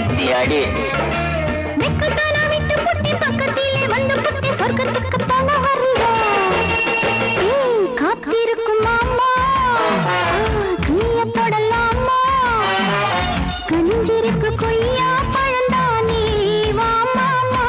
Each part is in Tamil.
கத்தி அடி. பக்கத்திலே வந்து புட்டி சொர்க்கத்துக்கு தல வரியா காத்திருக்கும் மாமா கையத்தொடலாமா கஞ்சிருக்கு கொய்யா பழந்தானே வா மாமா.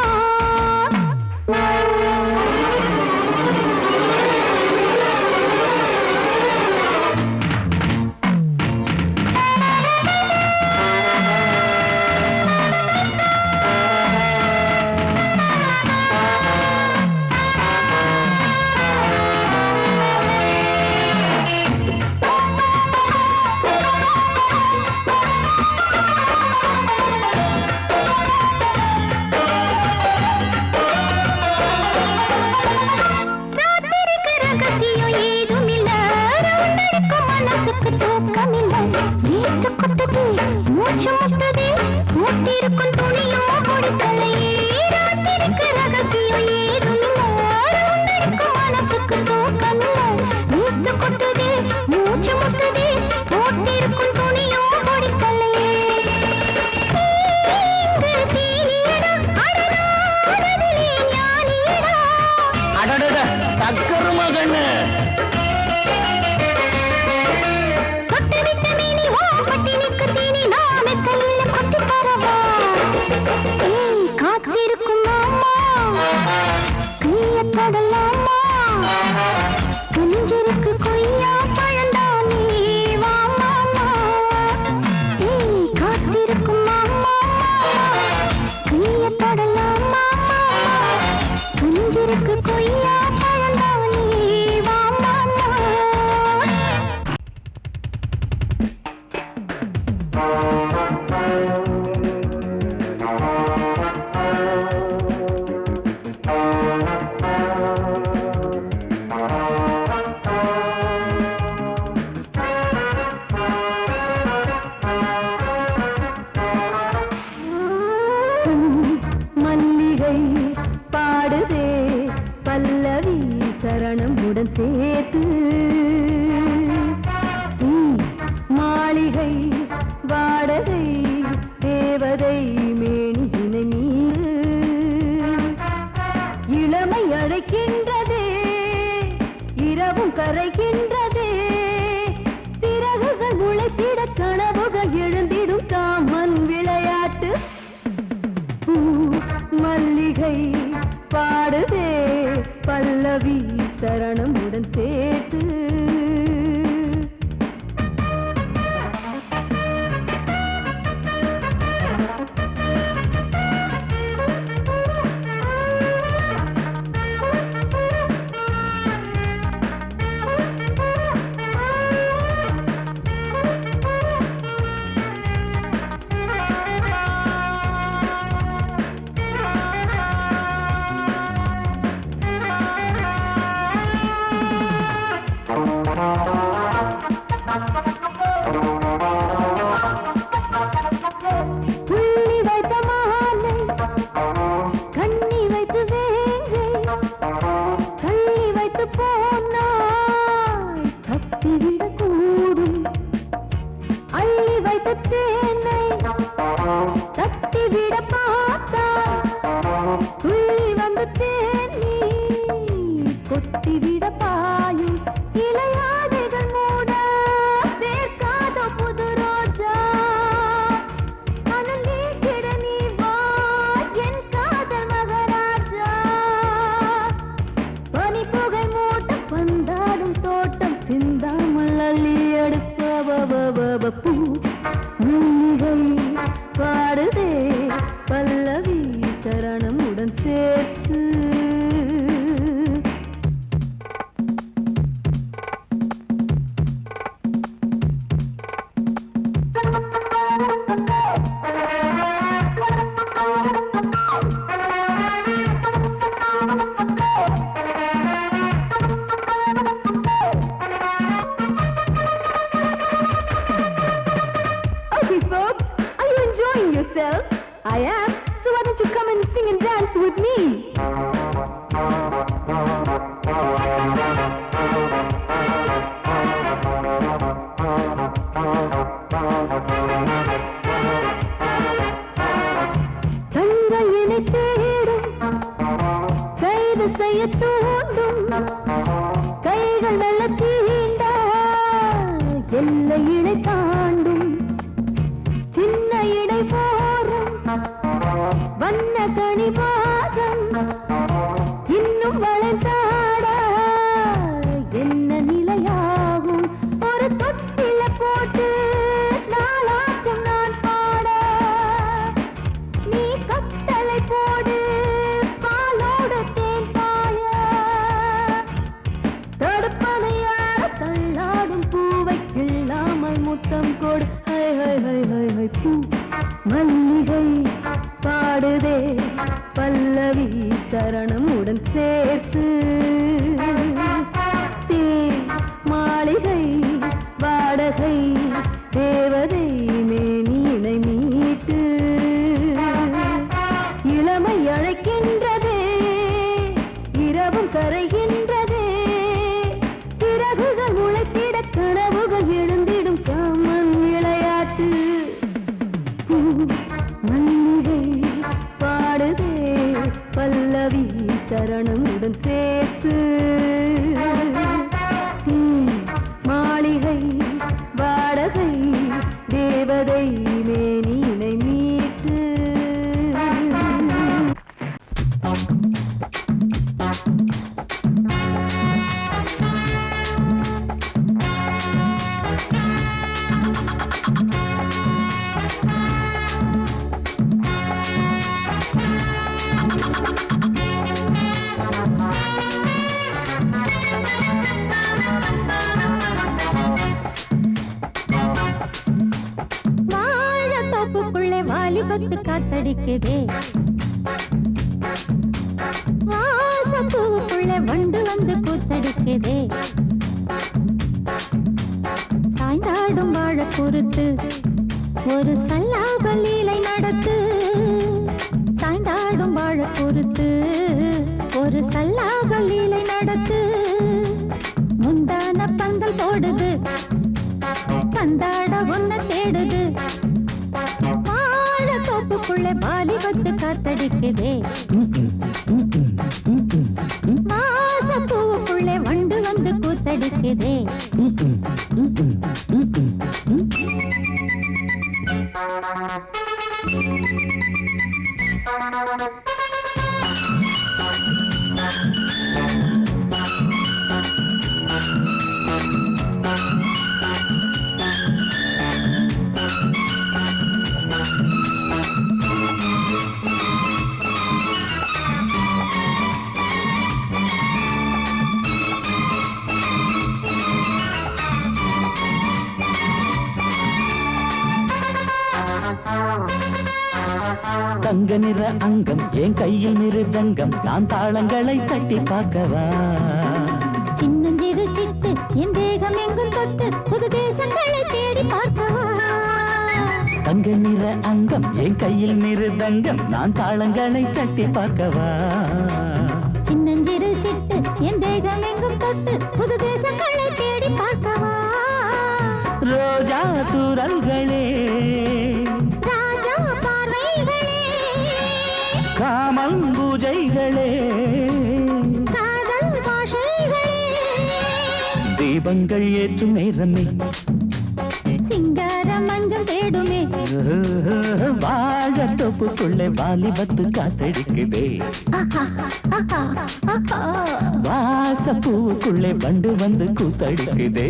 I am. So why don't you come and sing and dance with me? எல்லை இடை தாண்டும் சின்ன இடை போரும் வண்ண கனி பாதம் இன்னும் வளைந்தாட என்ன நிலையாகும் ஒரு தொட்டில போட்டு நாளாச்சும் நான் பாட நீ கட்டளை போடு பாலோடு தேன் பாய தடுப்பதையார தள்ளாடும் பூவை கிள்ளாமல் முத்தம் கொடு high high high high high பூ மல்லிகை பாடுதே பல்லவி சரணம் உடன் சேர்த்து மாளிகை வாடகை தேவதை மேனியினை மீட்டு இளமை அழைக்கின்றதே இரவும் கரைகின்றதே பிறகுகள் உழைத்திட கனவுகள் எழுந்திடும் காமன் விளையாட்டு மல்லிகை பாடுதே பல்லவி சரணம் உடன் சேர்த்து மாளிகை வாடகை தேவதை மேனியினை மீட்டு வாலிபத்து காத்தடிக்குதே வாசப்பூவுக்குள்ள வண்டு வந்து கூத்தடிக்குதே சாய்ந்தாடும் வாழ பொறுத்து ஒரு சல்லாப லீலை நடத்து சாய்ந்தாடும் வாழ பொறுத்து ஒரு சல்லாப லீலை நடத்து முந்தான பந்தல் போடுது பந்தாட ஒன்ன தேடுது தோப்புக்குள்ள வாலிபத்து காத்தடிக்குதே வாசப்பூவுக்குள்ள வண்டு வந்து கூத்தடிக்குதே தங்க நிற அங்கம் என் கையில் மிருதங்கம் நான் தாளங்களை தட்டி பார்க்கவா சின்னஞ்சிறு சிட்டு என் தேகம் எங்கும் தொட்டு புது தேசங்களை தேடி பார்க்கவா தங்க நிற அங்கம் என் கையில் மிருதங்கம் நான் தாளங்களை தட்டி பார்க்கவா சின்னஞ்சிறு சிட்டு என் தேகம் எங்கும் தொட்டு புது தேசங்களை தேடி பார்க்கவா ரோஜா தூரல்களே காமம் பூஜைகளே காதல் பாஷைகளே தீபங்கள் ஏற்றும் நேரமே சிங்கார மஞ்சள் தேடுமே வாழ தொப்புக்குள்ளே வாலிபத்து காத்தடிக்குதே வாசப்பூவுக்குள்ளே வண்டு வந்து கூத்தடிக்குதே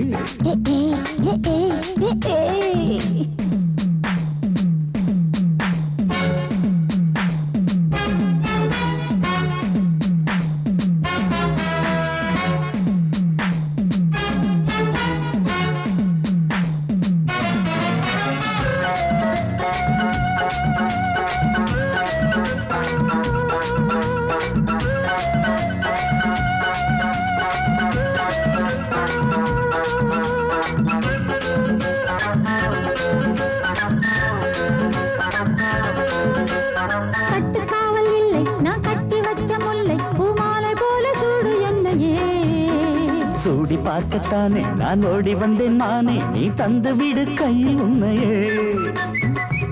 சூடி பார்க்கத்தானே நான் ஓடி வந்தேன் நானே நீ தந்து விடு கையில் உண்மையே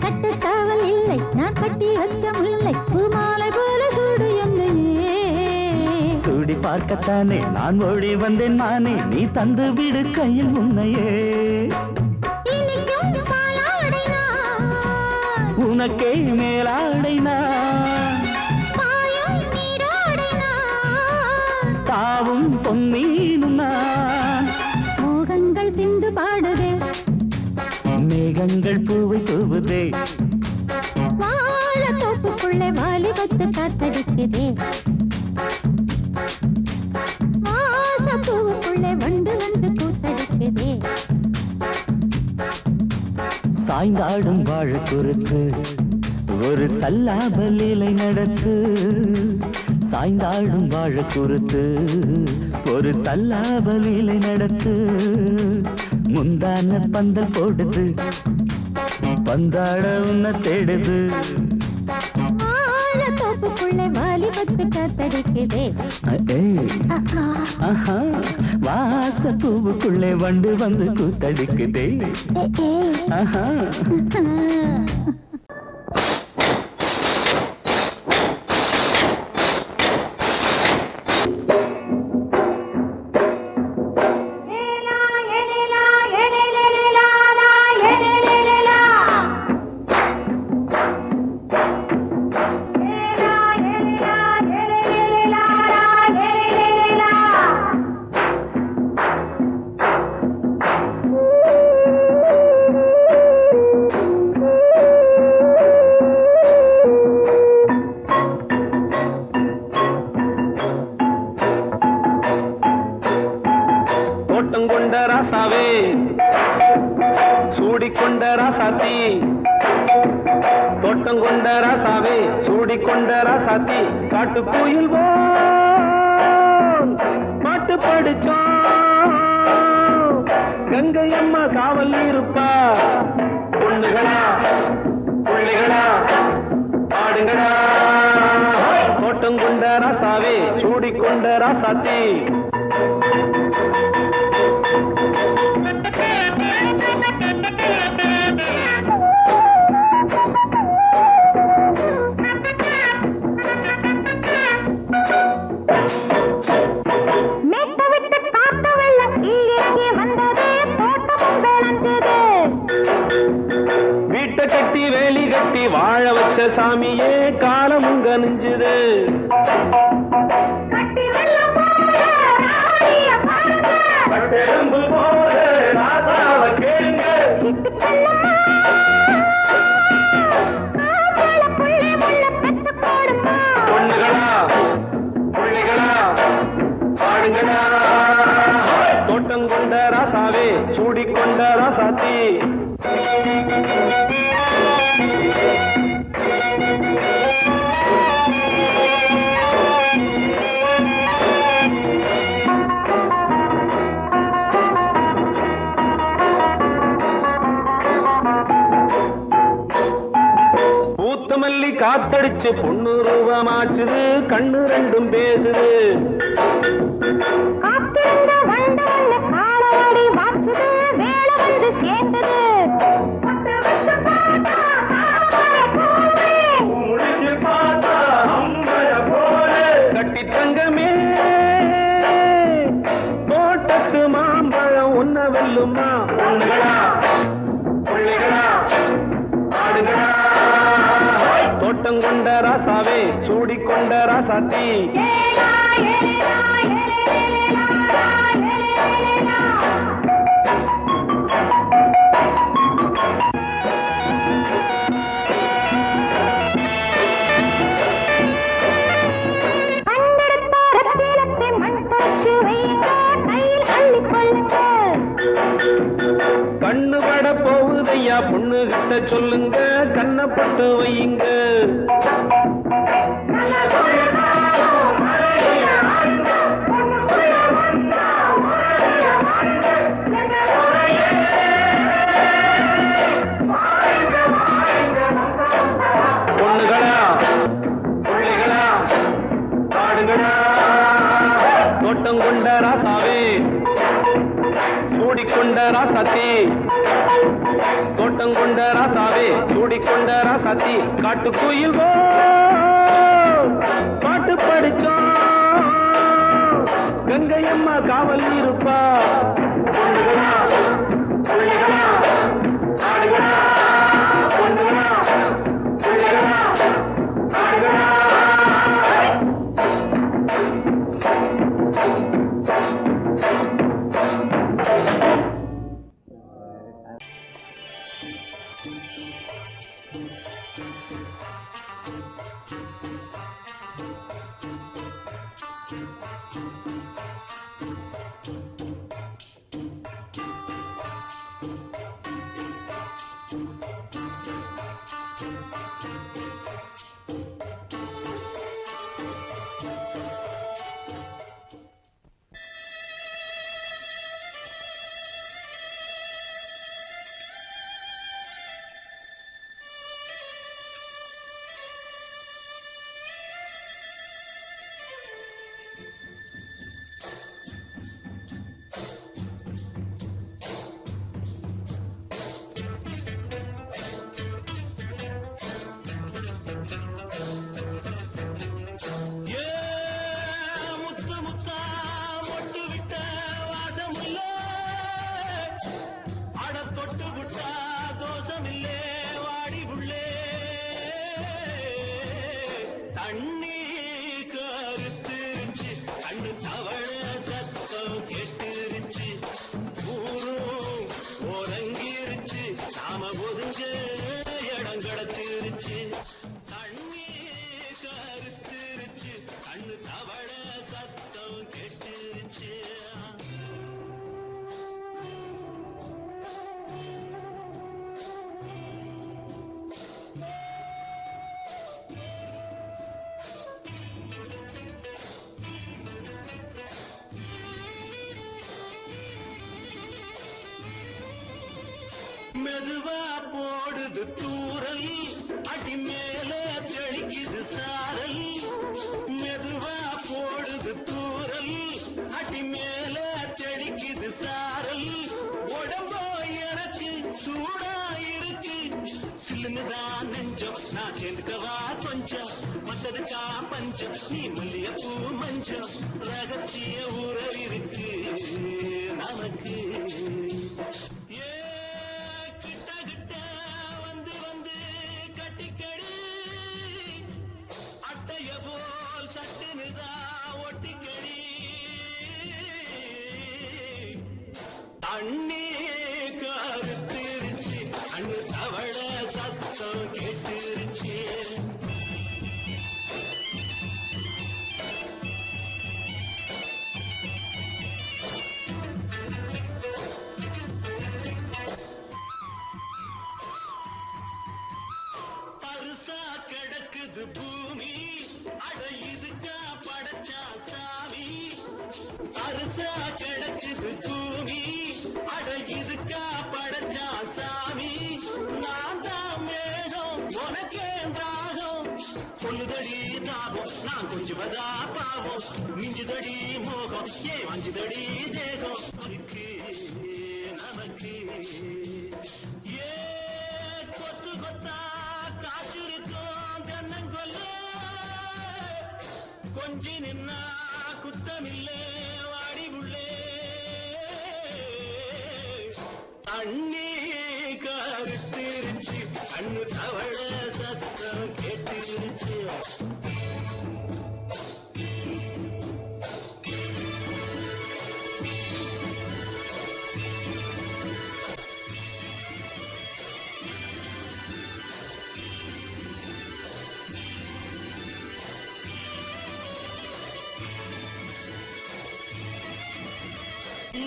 கட்டுக்காவல் இல்லை நான் கட்டி வச்ச முல்லை பூமாலை போல சூடு என்னையே சூடி பார்க்கத்தானே நான் ஓடி வந்தேன் நானே நீ தந்து விடு கையில் உண்மையே இனிக்கும் பாலாடை நான் உனக்கே மேலாடை நான் பாயும் நீராடை நான் தாவும் பொன்னீனும் நான் மோகங்கள் சிந்து பாடுதே மேகங்கள் பூவை தூவுதே வாழ தோப்புக்குள்ளே வாலிபத்து காத்தடிக்குதே வாசப்பூவுக்குள்ளே வண்டு வந்து கூத்தடிக்குதே சாய்ந்தாடும் வாழ குறுத்து ஒரு சல்லாப லீலை நடத்து சாய்ந்தாடும் வாழ குறுத்து ஒரு சல்லாப லீலை நடத்து முந்தான பந்தல் போடுது பந்தாட உன்னை தேடுது வாழ தோப்புக்குள்ளே வாலிபத்து காத்தடிக்குதே ஆஹா வாச பூவுக்குள்ளே வண்டு வந்து கூத்தடிக்குதே ஆஹா கொண்ட ராசாவே சூடிக்கொண்ட ராசாத்தி தோட்டம் கொண்ட ராசாவே சூடிக்கொண்ட ராசாத்தி காட்டு கோயில் பாட்டு படிச்சோம் கங்கை அம்மா காவல் இருப்பா பொண்ணுகளா பிள்ளைகளா ஆடுங்களா தோட்டம் கொண்ட ராசாவே சூடிக்கொண்ட ராசாத்தி கட்டி வேலி கட்டி வாழ வச்ச சாமியே காலமுங்க நெஞ்சுது பொண்ணுகளா பிள்ளைகளா பாடுங்களா தோட்டம் கொண்ட ராசாவே சூடிக்கொண்ட ராசாத்தி பூத்தமல்லி காத்தடிச்சு பொண்ணு ரூபமாச்சுது கண்ணு ரெண்டும் பேசுது கட்டி தங்கமே தோட்டத்து மாம்பழம் உன்ன வெல்லுமா பொண்ணுகளா பிள்ளைகளா ஆடுகளா தோட்டம் கொண்ட ராசாவே சூடிக்கொண்ட ராசாத்தி கண்ணு பட போகுதையா பொண்ணு கிட்ட சொல்லுங்க கண்ணப்பட்டு வையுங்க பொண்ணுகளா பிள்ளைகளா ஆடுகளா தோட்டம் கொண்ட ராசாவே சூடிக்கொண்ட ராசாத்தி தோட்டம் கொண்ட ராசாவே சூடிக்கொண்ட ராசாத்தி காட்டு கோயில் பாட்டு படிச்சோம் கங்கை அம்மா காவல் இருப்பா பொண்ணுகளா பிள்ளைகளா ஒதுங்க இடம் கிடைச்சிருச்சு தண்ணி கருத்துருச்சு கண்ணு தவள சத்தம் கெட்டுருச்சு மெதுவா போடுது தூரல் அடி மேல தெளிக்குது சாரல் மெதுவா போடுது தூரல் அடி மேல தெளிக்குது சாரல் உடம்போ எனக்கு சூடா இருக்கு சில்லுதான் நெஞ்சம் நான் சேர்ந்துக்கவா கொஞ்சம் மத்ததுக்கா பஞ்சம் நீ மல்லியப்பூ மஞ்சம் ரகசிய உறவிருக்கு நமக்கு அண்ணே கருத்திருச்சு அண்ணு தவள சத்தம் கேட்டுருச்சு பரிசா கிடக்குது பூமி அட இதுக்கா படைச்சா சாமி பரிசா கிடக்குது பூமி அட இதுக்கா படைச்சா சாமி நான் தான் மேகம் உனக்கே தாகம் சொல்லுதடி தாபம் நான் கொஞ்சுவதா பாவம் மிஞ்சுதடி மோகம் ஏன் வஞ்சுதடி தேகம் அதுக்கு நமக்கு ஏ கொத்து கொத்தா காற்றிருக்கும் தென்னங்கொல்ல கொஞ்சி நின்னா குத்தமில்லே வாடி உள்ளே அண்ணே கருத்திருச்சு அண்ணு தவள சத்தம் கேட்டுருச்சு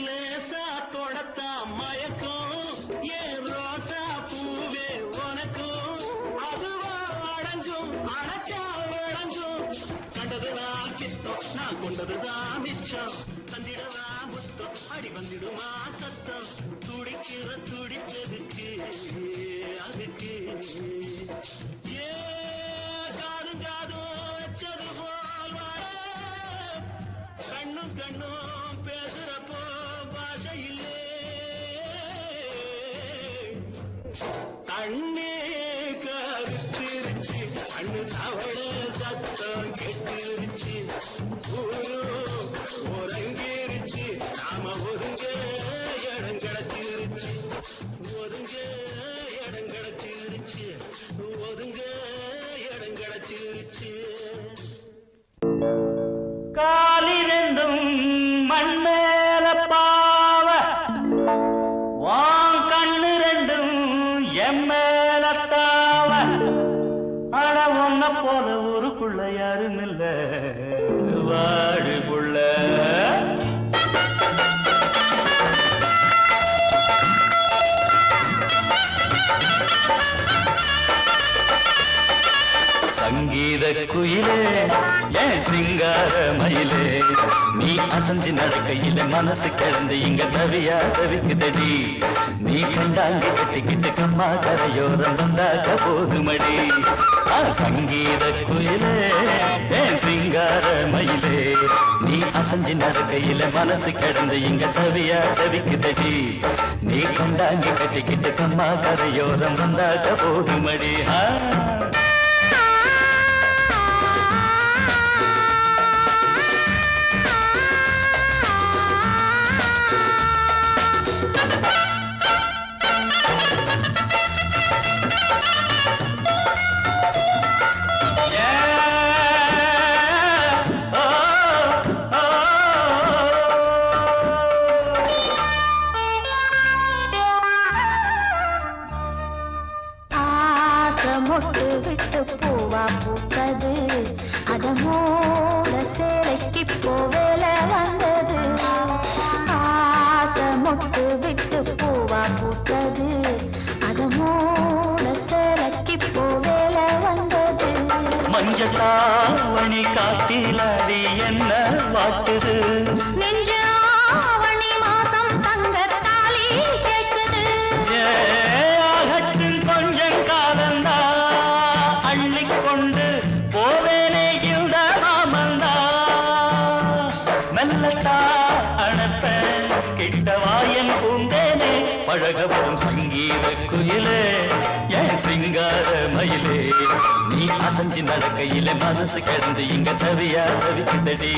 லேசா தொடத்தா மயக்கம் ஏன் ரோசா பூவே உனக்கும் அதுவா அடங்கும் அடைச்சா விளங்கும் கண்டதுதான் கித்தம் நான் கொண்டதுதான் மிச்சம் தந்திடவா முத்தம் அடி வந்திடுமா சத்தம் துடிக்கிற துடிப்பதுக்கு அதுக்கு ஏ காதும் காதும் வச்சது போல் கண்ணும் கண்ணும் பேசுறப்போ பாஷை இல்லே கண்ணே கருத்திருச்சு கண்ணு தவள சத்தம் கெட்டுருச்சு ஊரு ஒருங்கிருச்சு நாம ஒருங்க இடம் கிடைச்சிருச்சு ஒருங்க இடம் கிடைச்சிருச்சு ஒருங்க இடம் கிடைச்சிருச்சு காலிரண்டும் மண்மேல பாவ வான் கண்ணு ரெண்டும் எம்மேல தாவ ஆனா ஒன்ன போல ஊருக்குள்ள யாரும் இல்ல வாழுக்குள்ள சங்கீத குயிலே ஏன் சிங்கார மயிலே நீ அசஞ்சு நடக்கையில மனசு கிடந்து இங்க தவியா தவிக்குதடி நீ கண்டாங்கி கட்டிக்கிட்டு கம்மா கரையோரம் வந்தாக்க போதுமடி சங்கீத குயிலே ஏன் சிங்கார மயிலே நீ அசஞ்சு நடக்கையில மனசு கிடந்து இங்க தவியா தவிக்குதடி நீ கண்டாங்கி கட்டிக்கிட்டு கம்மா கரையோரம் வந்தாக்க போதுமடி மொட்டு விட்டு பூவா பூத்தது அத மூட சேலைக்கு போவேல வந்தது ஆசை மொட்டு விட்டு பூவா பூத்தது அத மூட சேலைக்கு போவேல வந்தது மஞ்சத்தாவணி காட்டிலாடி என்ன வாட்டுது நெஞ்சு ஆவணி மாசம் தங்க தாலி கேட்குது ஆகட்டும் கொஞ்சம் காலந்தா அள்ளிக்கொண்டு போவேனே இந்த மாமந்தா மெல்லத்தா அணப்ப கிட்டவாயன் பூந்தேனே பழகவும் சங்கீத குயிலே என் சிங்கார மயிலே நீ அசஞ்சி நடக்கையில மனசு கிடந்து இங்க தவியா தவிக்கிட்டடி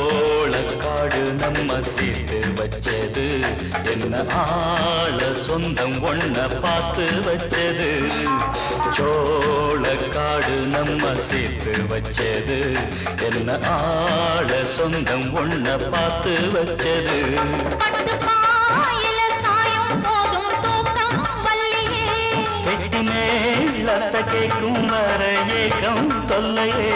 சோளக்காடு நம்ம சேர்த்து வச்சது என்ன ஆள சொந்தம் ஒன்ன பார்த்து வச்சது சோளக்காடு நம்ம சேர்த்து வச்சது என்ன ஆள சொந்தம் ஒன்ன பார்த்து வச்சது கெட்டி மேலத்த கேட்கும் வர ஏகம் தொல்லையே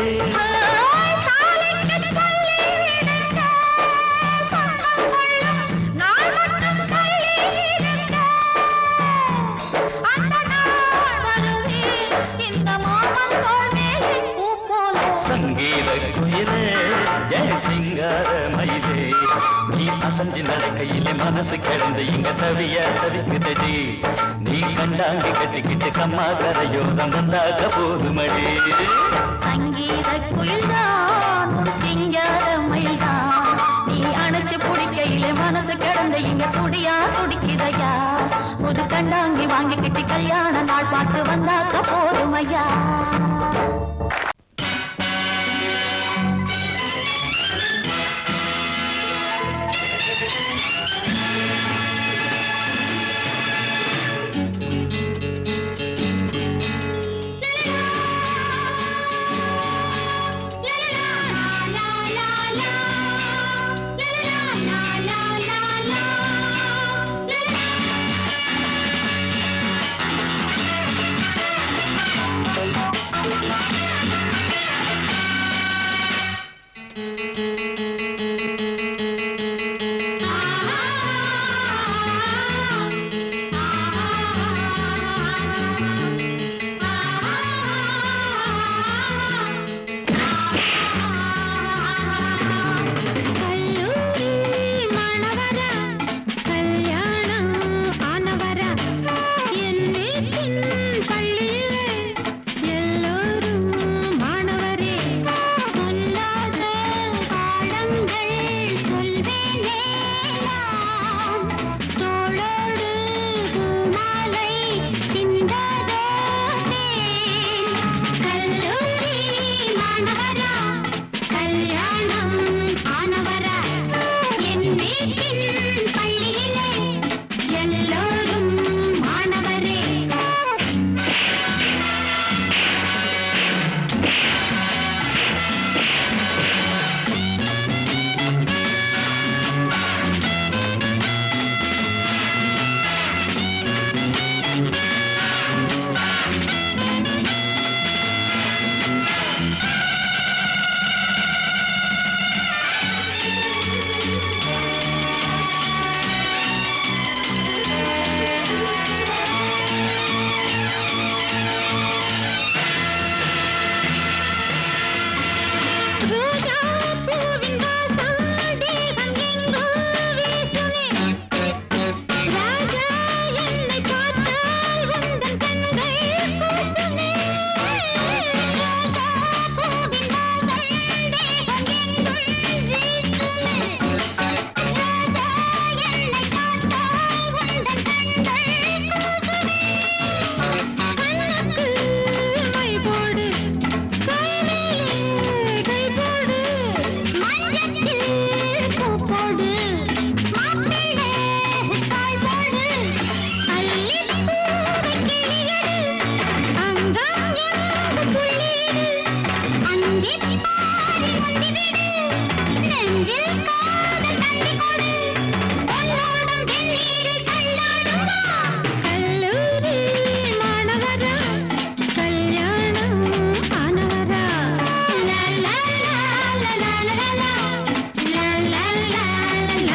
சங்கீத குயிலே என் சிங்கார மயிலே நீ அசஞ்சி நடக்கையிலே மனசு கிடந்து இங்க தவிய தவிக்குதடி நீ கண்டாங்கி கட்டிக்கிட்டு கம்மா கரையோரம் வந்தாக போதுமடி சங்கீத குயில்தான் சிங்கார மயில்தான் நீ அணைச்சு பிடிக்கையிலே மனசு கிடந்து இங்க துடியா துடிக்குதையா புது கண்டாங்கி வாங்கிக்கிட்டு கல்யாண நாள் பார்த்து வந்தாக்க போதுமையா போடு மாப்பிள்ளை தாய் போடு அல்லிப்பூவை கிளியடு அங்கம் எங்கு புள்ளியடு அஞ்சிப் பாடி முந்திவிடு நெஞ்சில் காதல் தந்தி கொடு பொன்னோடும் வெந்நீரில் தள்ளாடும் வா கல்லூரி மாணவரா கல்யாணம் ஆனவரா லா லா லா லா லா லா லா லா லா லா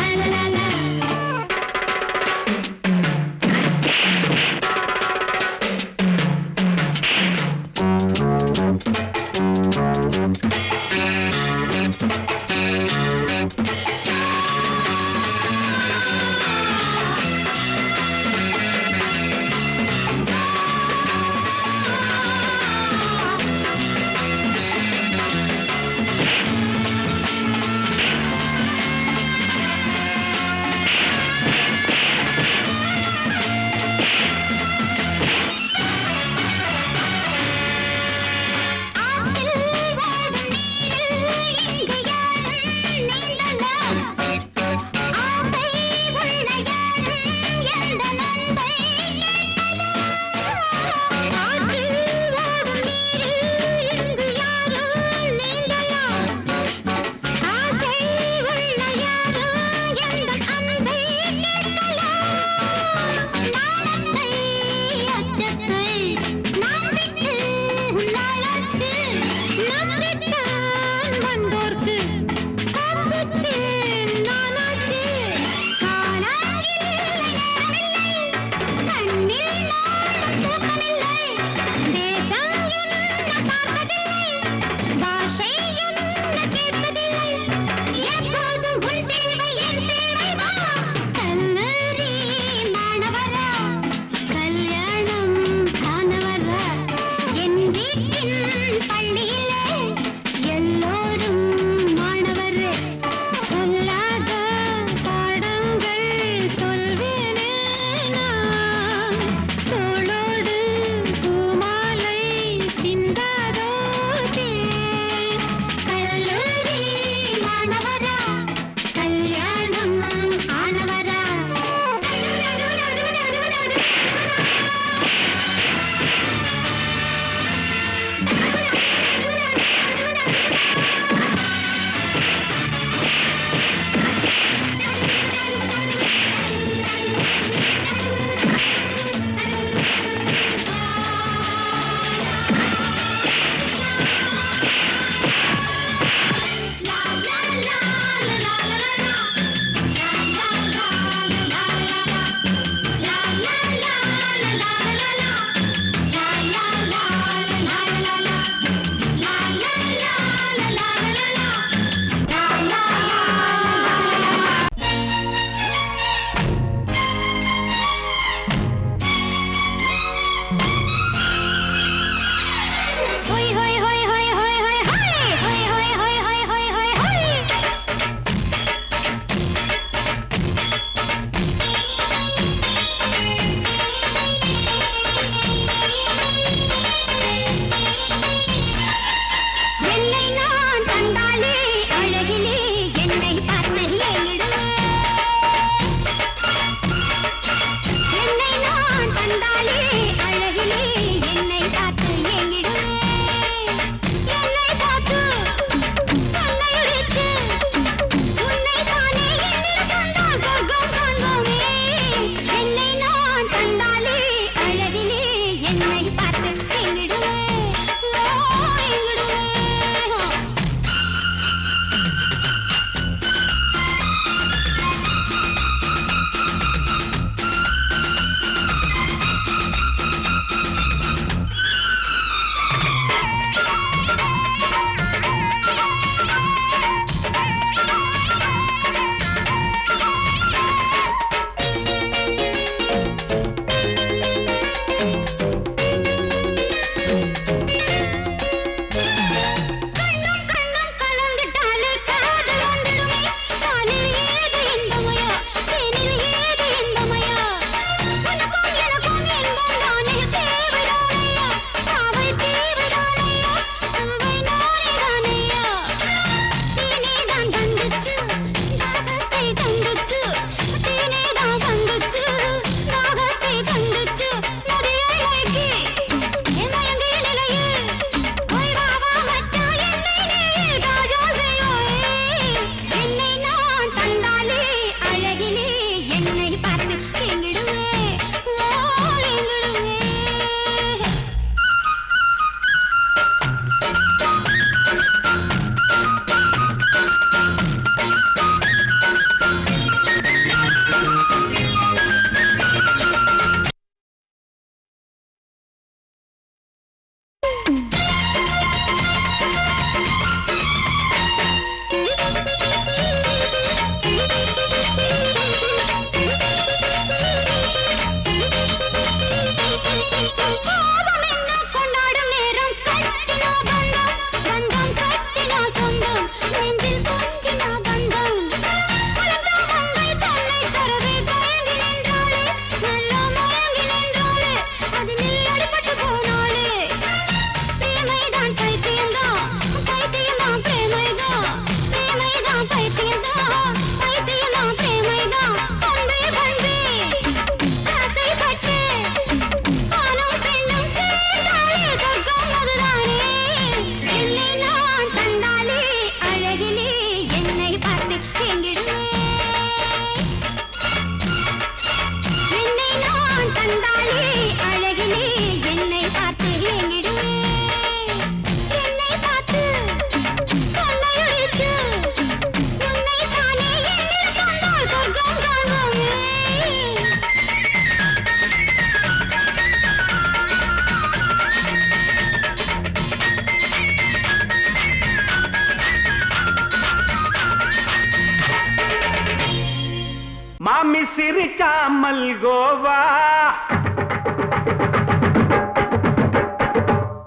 மாமி சிரிச்சா மல்கோவா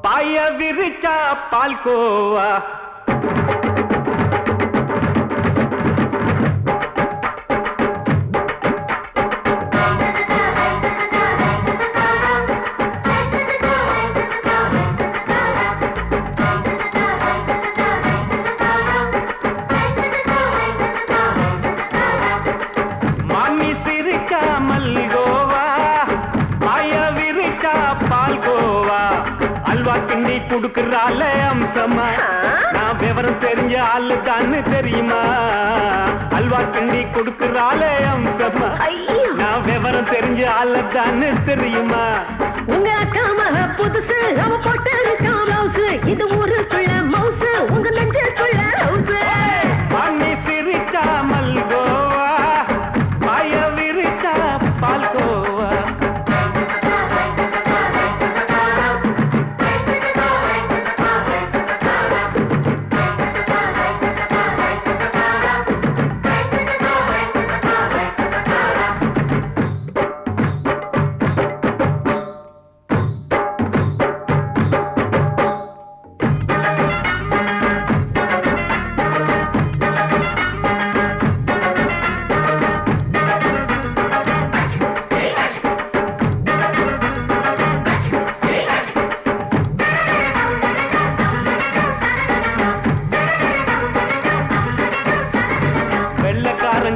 பாய விரிச்சா பால்கோவா கிண்டி குடுக்கறால அம்சமா நான் விவரம் தெரிஞ்ச ஆளு தான்னு தெரியுமா அல்வா கிண்டி குடுக்கறால அம்சமா நான் விவரம் தெரிஞ்ச ஆளு தான்னு தெரியுமா உங்க அக்கா மக புதுசு அவ போட்டு ப்ளவுஸ் இது ஊருக்குள்ள மவுசு உங்க நெஞ்சுக்குள்ள ஹவுஸ் பண்ணி சிரிச்சா மல்கோவா பாய விரிச்சா பால்கோவா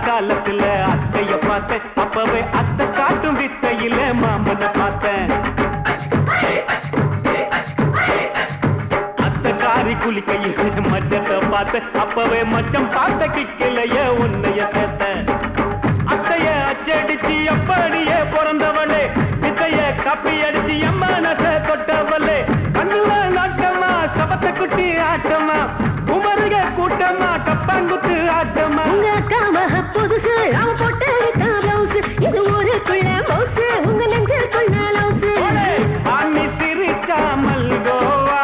காலத்துல அத்தைய பார்த்தேன் அப்பவே அத்தை காட்டும் வித்தையில மாமனை பார்த்தேன் அத்தை காரி குளிக்கையில மச்சத்தை பார்த்தேன் அப்பவே மச்சம் பார்த்த கிக்கலைய உன்னைய சேர்த்த அத்தைய அச்சடிச்சு அப்படியே பிறந்தவளே வித்தைய கப்பி அடிச்சு எம்மனச தொட்டவளே கண்ணுல நாட்டமா சபத்தை குட்டி ஆட்டமா குமருக கூட்டமா கப்பாங்குத்து ஆட்டமா புதுசு அவ போட்டு ப்ளவுஸ் இது ஊருக்குள்ள மவுசு உங்க நெஞ்சுக்குள்ள லவுஸ் மாமி சிரிச்சா மல்கோவா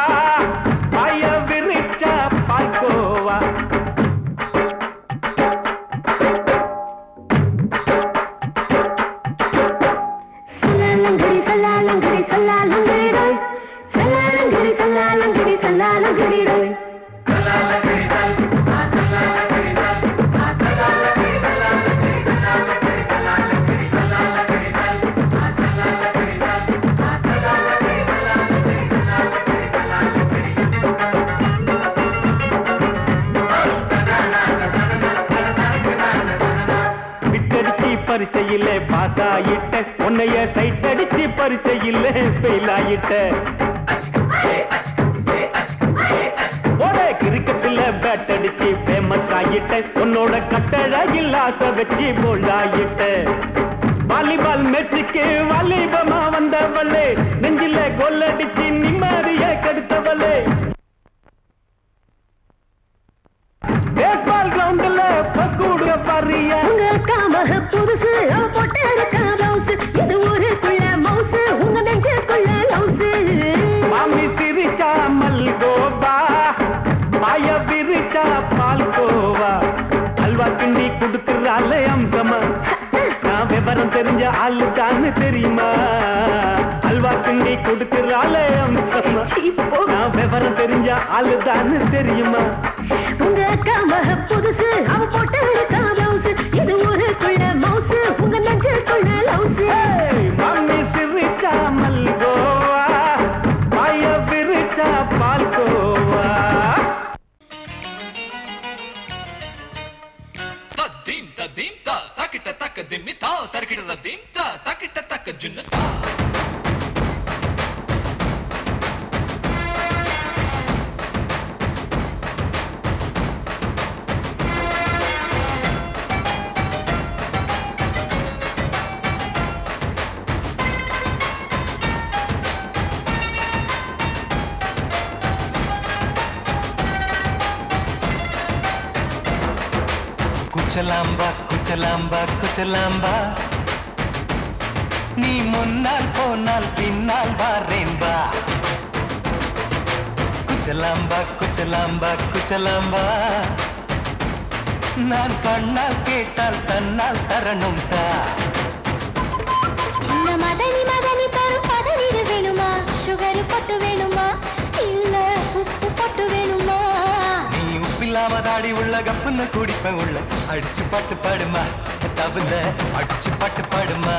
பாய விரிச்சா பால்கோவா சல்லாலங்கடி சல்லாலங்கடி சல்லாலங்கடி சல்லாலங்கடி சல்லாலங்கடி பரிச்சையில பாஸ் ஆயிட்ட உன்னைய சைட் அடிச்சு பரிச்சையில ஃபெயில் ஆயிட்ட கிரிக்கெட்ல பேட் அடிச்சு ஃபேமஸ் ஆயிட்ட உன்னோட கட்டழகில் ஆசை வச்சு போல்ட் ஆயிட்ட வாலிபால் மேட்சுக்கு வாலிபமா வந்தவளே நெஞ்சில கோல் அடிச்சு நிம்மதிய கெடுத்தவளே பேஸ்பால் கிரவுண்ட்ல பக்கூடுக பாரியா புதுசு அவ போட்டு ப்ளவுஸ் இது ஊருக்குள்ள மவுசு உங்க நெஞ்சுக்குள்ள லவுஸ் மாமி சிரிச்சா மல்கோவா பாய விரிச்சா பால்கோவா அல்வா கிண்டி குடுக்கறால அம்சமா நான் விவரம் தெரிஞ்ச ஆளு தான்னு தெரியுமா அல்வா கிண்டி குடுக்கறால அம்சமா நான் விவரம் தெரிஞ்ச ஆளு தான்னு தெரியுமா உங்க அக்கா மக புதுசு அவ போட்டு ப்ளவுஸ் இது ஊருக்குள்ள மவுசு உங்க நெஞ்சுக்குள்ள லவுஸ் மாமி சிரிச்சா மல்கோவா பாய விரிச்சா பால்கோவா தீம் தீம் தா தக்கிட்ட தக்க திம்மி தா தர்க்கிட்ட தீம் தா தக்கிட்ட தக்க ஜுன்னு தா குச்சலாம்பா குச்சலாம்பா குச்சலாம்பா நீ முன்னால் போனால் பின்னால் வாரேன்பா குச்சலாம்பா குச்சலாம்பா குச்சலாம்பா நான் கண்ணால் கேட்டால் தன்னால் முன்னால் தரணும் தா சின்ன மதனி மதனி தரும் பதனிடு வேணுமா சுகர் பொட்டு வேணுமா இல்ல உப்பு பொட்டு வேணுமா நீ உப்பில்லாம தாடி உள்ள கப்புன்னு குடிப்ப உள்ள அடிச்சு பாட்டு பாடுமா தபுல அடிச்சு பாட்டு பாடுமா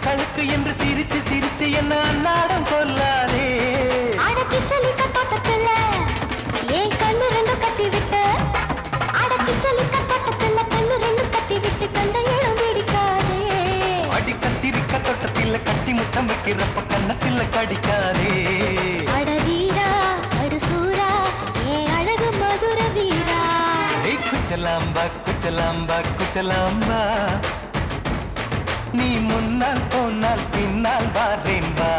கழுக்கு என்று சிரிச்சு சிரிச்சு என்ன அன்னாடம் கொல்லாதே அடக்கி சலிக்க தோட்டத்துல ஏன் கண்ணு ரெண்டு கட்டி விட்டு அடக்கி சலிக்க தோட்டத்துல கண்ணு ரெண்டு கட்டி விட்டு கண்ட இடம் பிடிக்காதே அடி கத்திரிக்க தோட்டத்தில் கட்டி முட்டம் வைக்கிறப்ப கண்ணத்தில் கடிக்காதே அட வீரா அடு சூரா ஏன் அழகு மதுர வீரா குச்சலாம்பா குச்சலாம்பா குச்சலாம்பா நீ முன்னால் போனால் பின்னால் வாரேன் வா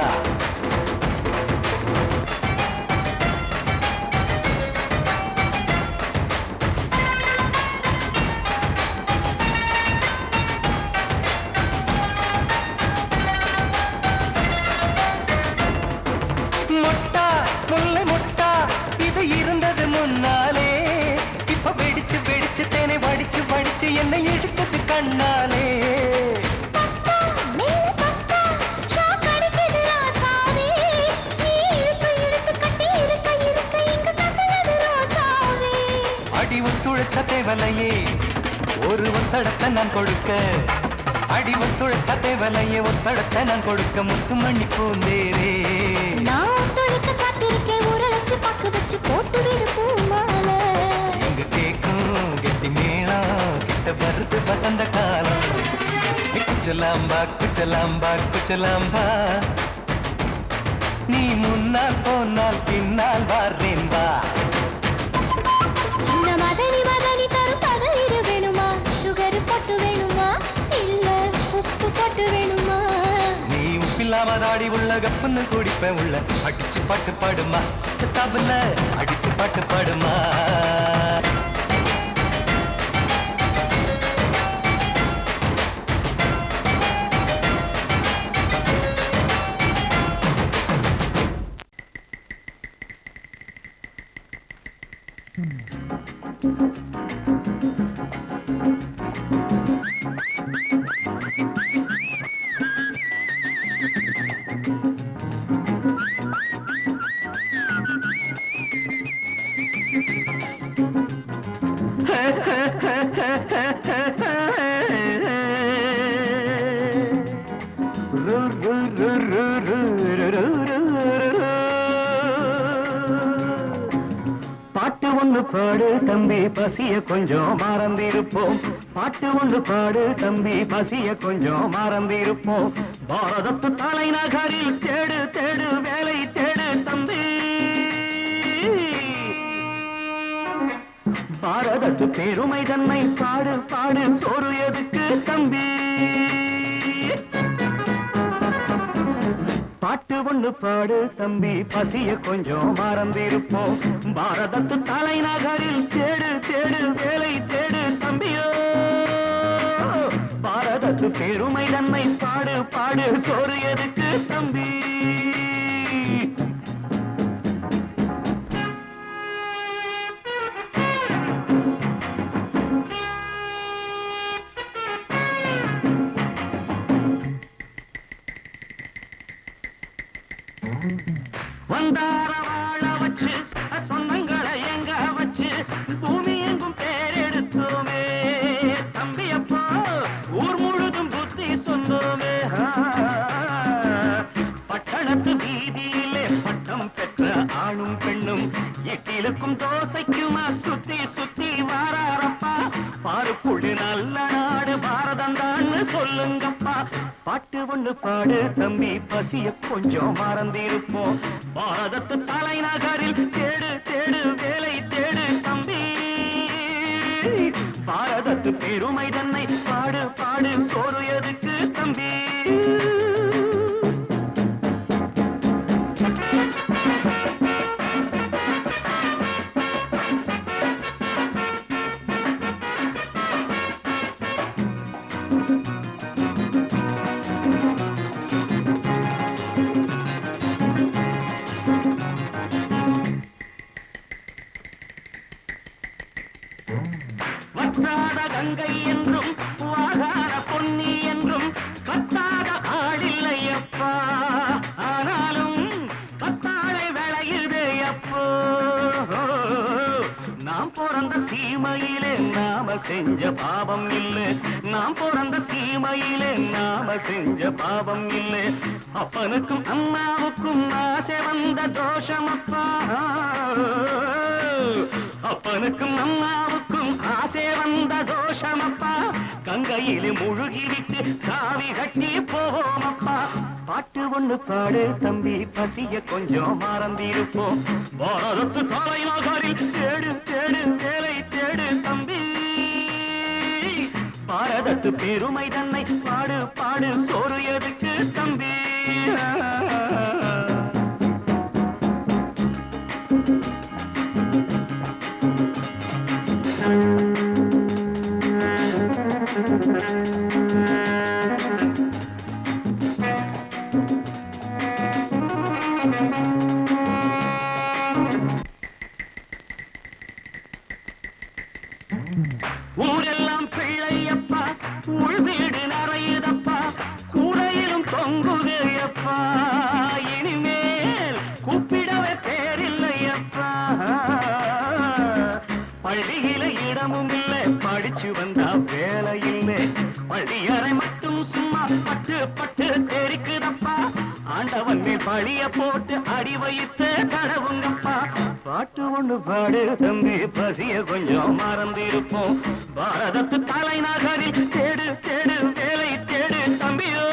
முட்டா முல்லை முட்டா இது இருந்தது முன்னாலே இப்ப வெடிச்சு வெடிச்சு தேனை வடிச்சு வடிச்சு என்னை எடுத்தது கண்ணாலே அடி ஒத்துழைச்ச தேவலையே ஒரு ஒத்தடத்தை நான் கொடுக்க அடி ஒத்துழைச்ச தேவலையே ஒத்தடத்தை நான் கொடுக்க முத்துமணி பூந்தேரே நான் ஒத்துழைக்க காத்திருக்கேன் உரளைச்சு பக்கு வச்சு போட்டு விடு பூமாலை எங்க கேக்கும் கெட்டி மேளம் கிட்ட வருது வசந்த காலம் குச்சலாம்பா குச்சலாம்பா குச்சலாம்பா நீ முன்னால் போனால் பின்னால் வாரேன் வா சின்ன மதனி மதனி தரும் பதனிடு வேணுமா சுகர் பொட்டு வேணுமா இல்ல உப்பு பொட்டு வேணுமா நீ உப்பில்லாம தாடி உள்ள கப்புன்னு குடிப்ப உள்ள அடிச்சு பாட்டு பாடுமா தபுல அடிச்சு பாட்டு பாடுமா பாட்டு ஒண்ணு பாடு தம்பி பசிய கொஞ்சம் மறந்திருப்போம் பாட்டு ஒண்ணு பாடு தம்பி பசிய கொஞ்சம் மறந்திருப்போம் பாரதத்து தலைநகரில் தேடு தேடு வேலை தேடு தம்பி பாரதத்து பெருமை தன்னை பாடு பாடு சோறு எதுக்கு தம்பி பாட்டு ஒண்ணு பாடு தம்பி பசிய கொஞ்சம் மறந்திருப்போம் பாரதத்து தலைநகரில் தேடு தேடு வேலை தேடு தம்பியோ பாரதத்து பெருமை தன்னை பாடு பாடு சோறு எதுக்கு தம்பி வந்தார வாழ வச்சு சொந்தங்களை எங்க வச்சு பூமி எங்கும் பேரெடுத்தோமே தம்பியப்போ ஊர் முழுதும் புத்தி சொன்னோமே பட்டணத்து வீதியிலே பட்டம் பெற்ற ஆணும் பெண்ணும் இட்டிலுக்கும் தோசைக்குமா சுத்தி சுத்தி வாராரப்பா பாருக்குள் நாடு நல்ல நாடு பாரதம் தான் சொல்லுங்கப்பா பாட்டு ஒண்ணு பாடு தம்பி பசிய கொஞ்சம் மறந்திருப்போம் பாரதத்து தலைநகரில் தேடு தேடு வேலை தேடு தம்பி பாரதத்து பெருமை தன்னை பாடு பாடு சோறு எதுக்கு தம்பி வற்றாத கங்கை என்றும் வாகாத பொன்னி என்றும் கத்தாத ஆடில்லையப்பா ஆனாலும் கத்தாழை விளையுதே அப்போ நாம் பிறந்த சீமையிலே நாம செஞ்ச பாவம் இல்லை நாம் பிறந்த சீமையிலே நாம செஞ்ச பாவம் இல்லை அப்பனுக்கும் அம்மாவுக்கும் ஆசை வந்த தோஷமப்பா அப்பனுக்கும் அம்மாவுக்கும் ஆசை வந்த தோஷமப்பா கங்கையிலே முழுகிவிட்டு காவி கட்டி போவோமப்பா பாட்டு ஒண்ணு பாடு தம்பி பசிய கொஞ்சம் மறந்திருப்போம் பாரதத்து தலைநகரில் தேடு தேடு வேலை தேடு தம்பி பாரதத்து பெருமை தன்னை பாடு பாடு சோறு எதுக்கு தம்பி ஊரெல்லாம் பிள்ளையப்பா உள் வீடு நிறையுதப்பா கூடையிலும் தொங்குகையப்பா இனிமேல் கூப்பிடவே பேரில்லையப்பா பள்ளியில இடமும் இல்லை படிச்சு வந்தா வேலை இல்லை பள்ளியறை மட்டும் சும்மா பட்டு பட்டு தெரிக்குதப்பா ஆண்டவன் மேல் பழிய போட்டு அடி வைத்து கடவுங்கப்பா பாட்டு ஒண்ணு பாடு தம்பி பசிய கொஞ்சம் மறந்திருப்போம் பாரதத்து தலைநகரில் தேடு தேடு வேலை தேடு தம்பியோ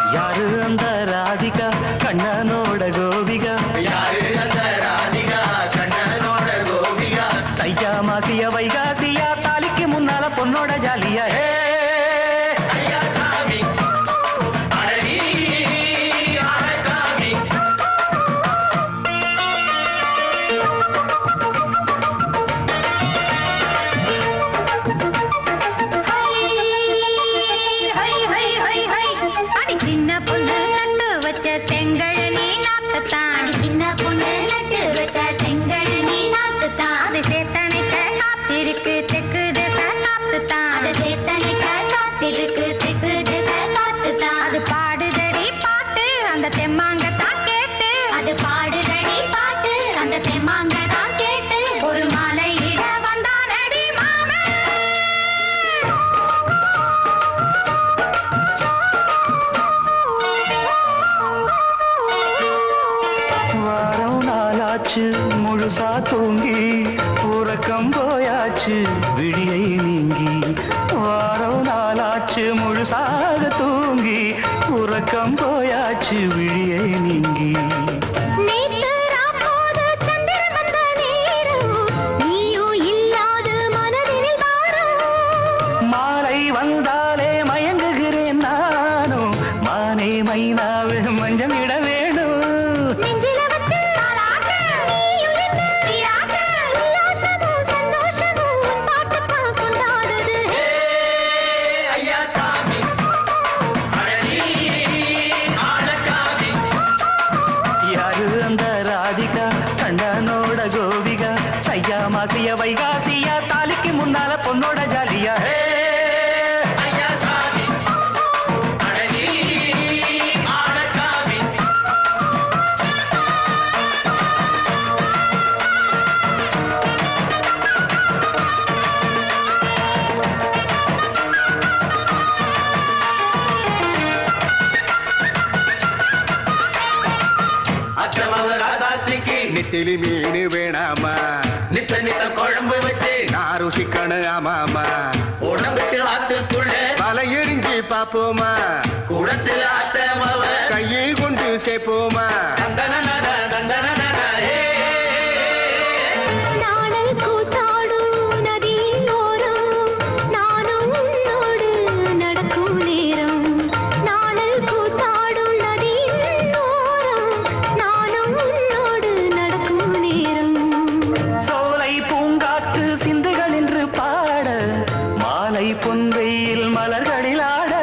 யாரு அந்த ராதிகா கண்ணனோட கோபிகா தையா மாசிய வைகாசியா தாலிக்கு முன்னால பொண்ணோட ஜாலியா முழுசா தூங்கி உறக்கம் போயாச்சு விடியை நீங்கி வாரம் நாளாச்சு முழுசாக தூங்கி உறக்கம் போயாச்சு விடியை நீங்கி மாலை வந்தாலே மயங்குகிறேன் நானும் மானே மைனாவே மஞ்சம் இட வேணும் கோபிகா ஐயா மாசிய வைகாசியா தாலிக்கு முன்னால பொண்ணோட ஜாலியா நெத்திலி மீன் வேணாமா நித்த நித்த குழம்பு வச்சு நான் ருசிக்கணும் ஆமாமா உடம்புக்கு ஆத்துக்குள்ள பல எரிஞ்சு பாப்போமா குடத்துல அத்தமாவ கையை கொண்டு சேர்ப்போமா நாடல் கூத்தாடும் நதியின் ஓரம் நானும் உன்னோடு நடக்கும் நேரம் நாடல் கூத்தாடும் நதியின் ஓரம் நானும் உன்னோடு நடக்கும் நேரம் சோலை பூங்காற்று சிந்துகள் என்று பாட மாலை பொன்வெயில் மலர்களில் ஆட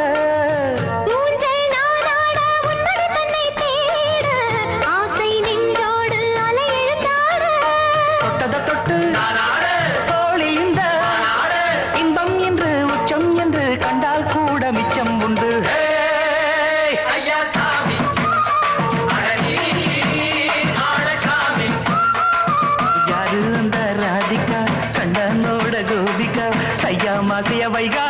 ஊஞ்சல் நானாட உன்னடி தன்னை தேட ஆசை நின்றோடு அலை எழுந்தாட தொட்டத தொட்டு தோழி இந்த இன்பம் என்று உச்சம் என்று கண்டால் கூட மிச்சம் உண்டு ஐயா சாமி ஆழச்சாமி யாரு அந்த ராதிகா கண்டனோட கோபிகா சையா மாசிய வைகா